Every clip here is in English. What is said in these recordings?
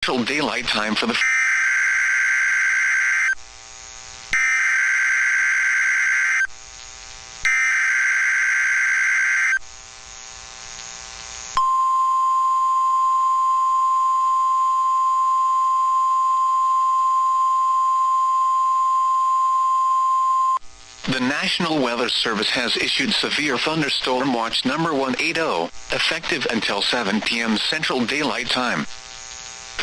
Central Daylight Time for the The National Weather Service has issued Severe Thunderstorm Watch number 180, effective until 7 p.m. Central Daylight Time.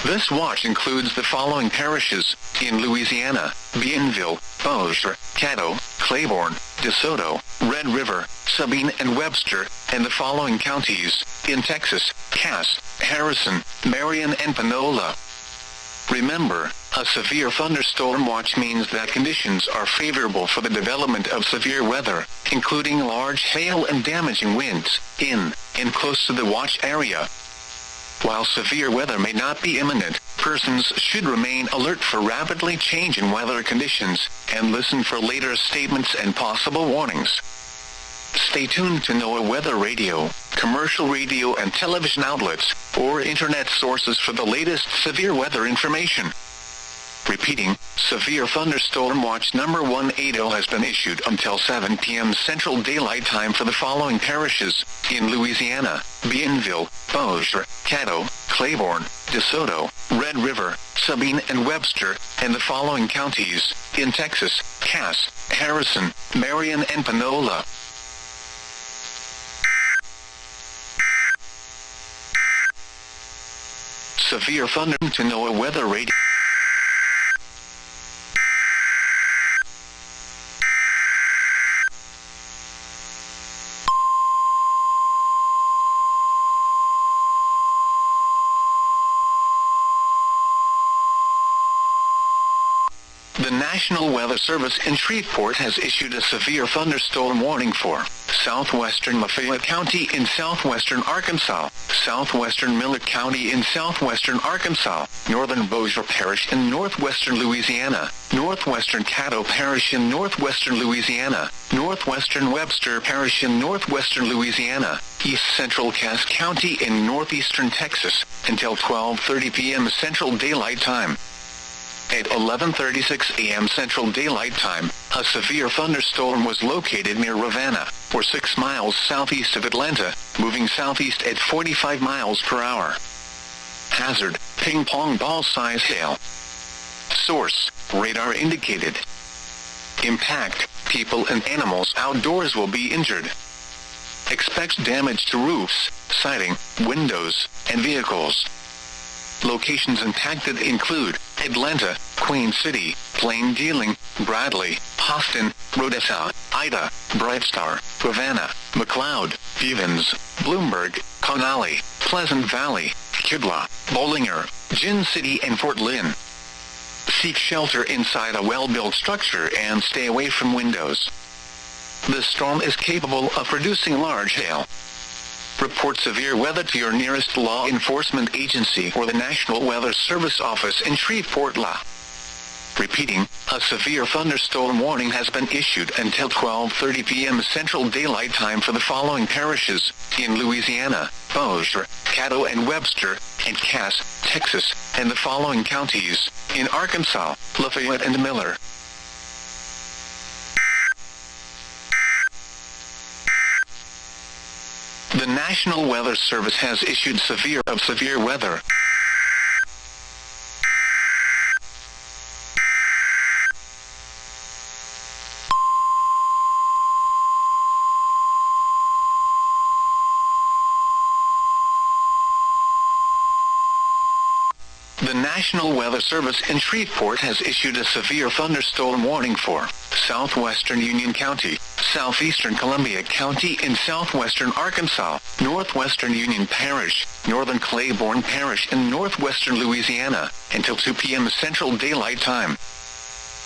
This watch includes the following parishes in Louisiana: Bienville, Bossier, Caddo, Claiborne, DeSoto, Red River, Sabine and Webster, and the following counties in Texas: Cass, Harrison, Marion and Panola. Remember, a severe thunderstorm watch means that conditions are favorable for the development of severe weather, including large hail and damaging winds, in and close to the watch area. While severe weather may not be imminent, persons should remain alert for rapidly changing weather conditions, and listen for later statements and possible warnings. Stay tuned to NOAA Weather Radio, commercial radio and television outlets, or internet sources for the latest severe weather information. Repeating, Severe Thunderstorm Watch number 180 has been issued until 7 p.m. Central Daylight Time for the following parishes in Louisiana: Bienville, Bossier, Caddo, Claiborne, DeSoto, Red River, Sabine and Webster, and the following counties in Texas: Cass, Harrison, Marion and Panola. Severe thunder to NOAA Weather Radio. The National Weather Service in Shreveport has issued a severe thunderstorm warning for southwestern Lafayette County in southwestern Arkansas, southwestern Miller County in southwestern Arkansas, northern Bossier Parish in northwestern Louisiana, northwestern Caddo Parish in northwestern Louisiana, northwestern Webster Parish in northwestern Louisiana, east central Cass County in northeastern Texas, until 12:30 p.m. Central Daylight Time. At 11:36 a.m. Central Daylight Time, a severe thunderstorm was located near Ravenna, or 6 miles southeast of Atlanta, moving southeast at 45 miles per hour. Hazard: ping-pong ball-size hail. Source: radar indicated. Impact: people and animals outdoors will be injured. Expect damage to roofs, siding, windows, and vehicles. Locations impacted include Atlanta, Queen City, Plain Dealing, Bradley, Austin, Rodessa, Ida, Bright Star, Ravenna, McLeod, Evans, Bloomberg, Connolly, Pleasant Valley, Kidla, Bollinger, Gin City and Fort Lynn. Seek shelter inside a well-built structure and stay away from windows. The storm is capable of producing large hail. Report severe weather to your nearest law enforcement agency or the National Weather Service office in Shreveport, La. Repeating, a severe thunderstorm warning has been issued until 12:30 p.m. Central Daylight Time for the following parishes in Louisiana: Bossier, Caddo and Webster, and Cass, Texas, and the following counties in Arkansas: Lafayette and Miller. The National Weather Service has issued severe weather. The National Weather Service in Shreveport has issued a severe thunderstorm warning for southwestern Union County, southeastern Columbia County in southwestern Arkansas, northwestern Union Parish, northern Claiborne Parish in northwestern Louisiana, until 2 p.m. Central Daylight Time.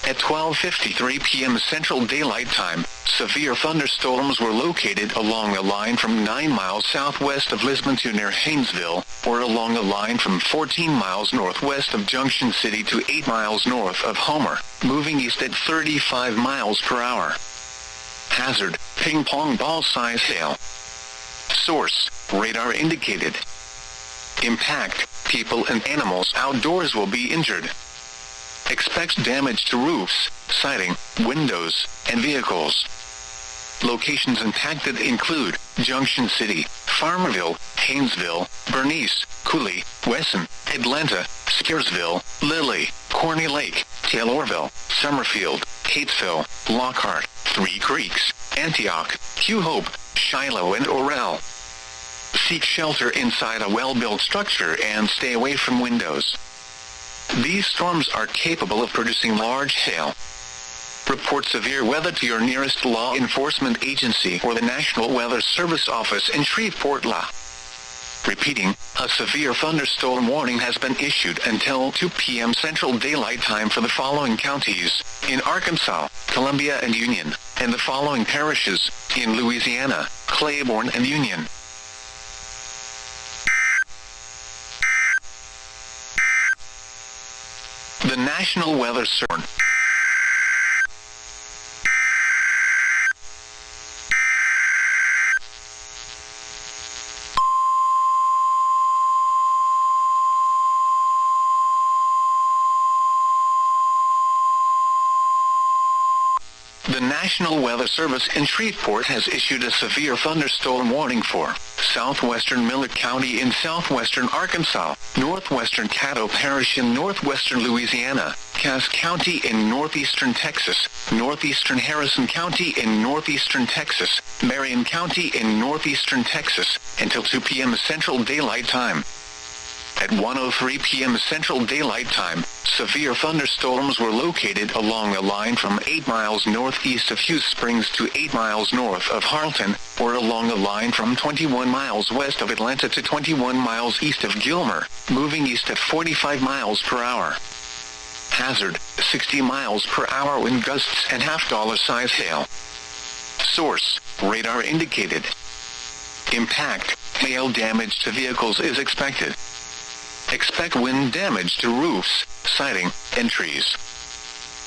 At 12:53 p.m. Central Daylight Time, severe thunderstorms were located along a line from 9 miles southwest of Lisbon to near Haynesville, or along a line from 14 miles northwest of Junction City to 8 miles north of Homer, moving east at 35 miles per hour. Hazard: ping-pong ball-size hail. Source: radar indicated. Impact, people and animals outdoors will be injured. Expect damage to roofs, siding, windows, and vehicles. Locations impacted include Junction City, Farmerville, Haynesville, Bernice, Cooley, Wesson, Atlanta, Scaresville, Lilly, Corny Lake, Taylorville, Summerfield, Hatesville, Lockhart, Three Creeks, Antioch, Hugh Hope, Shiloh, and Orel. Seek shelter inside a well-built structure and stay away from windows. These storms are capable of producing large hail. Report severe weather to your nearest law enforcement agency or the National Weather Service office in Shreveport, La. Repeating, a severe thunderstorm warning has been issued until 2 p.m. Central Daylight Time for the following counties in Arkansas, Columbia and Union, and the following parishes in Louisiana, Claiborne and Union. The National Weather Service. The National Weather Service in Shreveport has issued a severe thunderstorm warning for southwestern Miller County in southwestern Arkansas, northwestern Caddo Parish in northwestern Louisiana, Cass County in northeastern Texas, northeastern Harrison County in northeastern Texas, Marion County in northeastern Texas, until 2 p.m. Central Daylight Time. At 1:03 p.m. Central Daylight Time, severe thunderstorms were located along a line from 8 miles northeast of Hughes Springs to 8 miles north of Harleton, or along a line from 21 miles west of Atlanta to 21 miles east of Gilmer, moving east at 45 miles per hour. Hazard, 60 miles per hour wind gusts and $half-size hail. Source, radar indicated. Impact, hail damage to vehicles is expected. Expect wind damage to roofs, siding, and trees.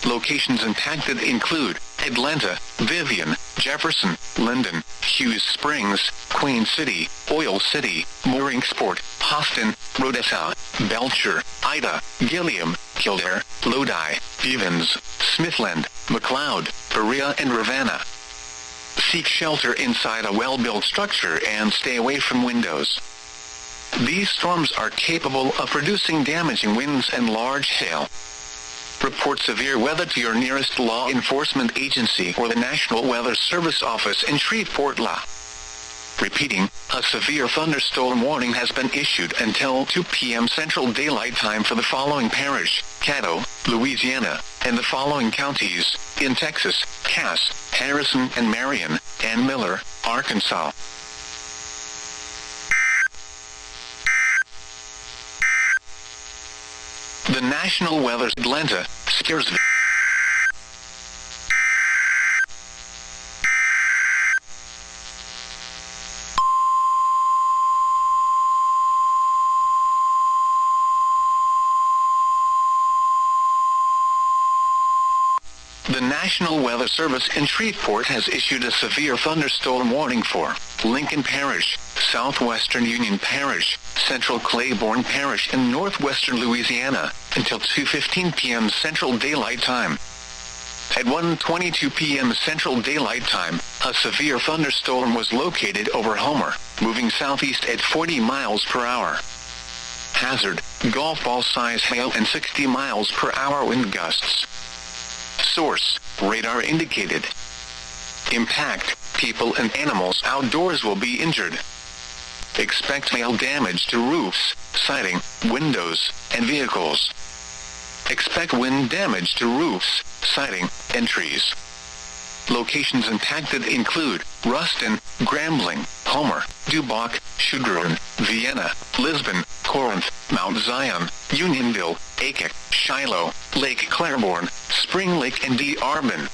Locations impacted include Atlanta, Vivian, Jefferson, Linden, Hughes Springs, Queen City, Oil City, Mooringsport, Austin, Rodessa, Belcher, Ida, Gilliam, Kildare, Lodi, Bevins, Smithland, McLeod, Berea, and Ravenna. Seek shelter inside a well-built structure and stay away from windows. These storms are capable of producing damaging winds and large hail. Report severe weather to your nearest law enforcement agency or the National Weather Service office in Shreveport, La. Repeating, a severe thunderstorm warning has been issued until 2 p.m. Central Daylight Time for the following parish, Caddo, Louisiana, and the following counties in Texas, Cass, Harrison and Marion, and Miller, Arkansas. The National Weather Atlanta, Scaresville. The National Weather Service in Shreveport has issued a severe thunderstorm warning for Lincoln Parish, southwestern Union Parish, central Claiborne Parish, and northwestern Louisiana, until 2:15 p.m. Central Daylight Time. At 1:22 p.m. Central Daylight Time, a severe thunderstorm was located over Homer, moving southeast at 40 miles per hour. Hazard, golf ball-size hail and 60 miles per hour wind gusts. Source, radar indicated. Impact, people and animals outdoors will be injured. Expect hail damage to roofs, siding, windows, and vehicles. Expect wind damage to roofs, siding, and trees. Locations impacted include Ruston, Grambling, Homer, Duboc, Sugarland, Vienna, Lisbon, Corinth, Mount Zion, Unionville, Aiken, Shiloh, Lake Claiborne, Spring Lake, and D. Arbin.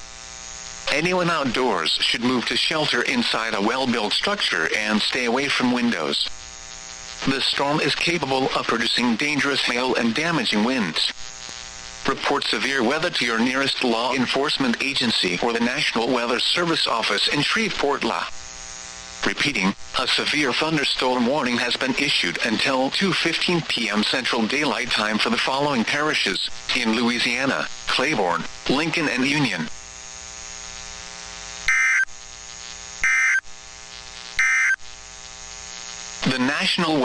Anyone outdoors should move to shelter inside a well-built structure and stay away from windows. The storm is capable of producing dangerous hail and damaging winds. Report severe weather to your nearest law enforcement agency or the National Weather Service office in Shreveport, La. Repeating, a severe thunderstorm warning has been issued until 2:15 p.m. Central Daylight Time for the following parishes in Louisiana: Claiborne, Lincoln, and Union. The National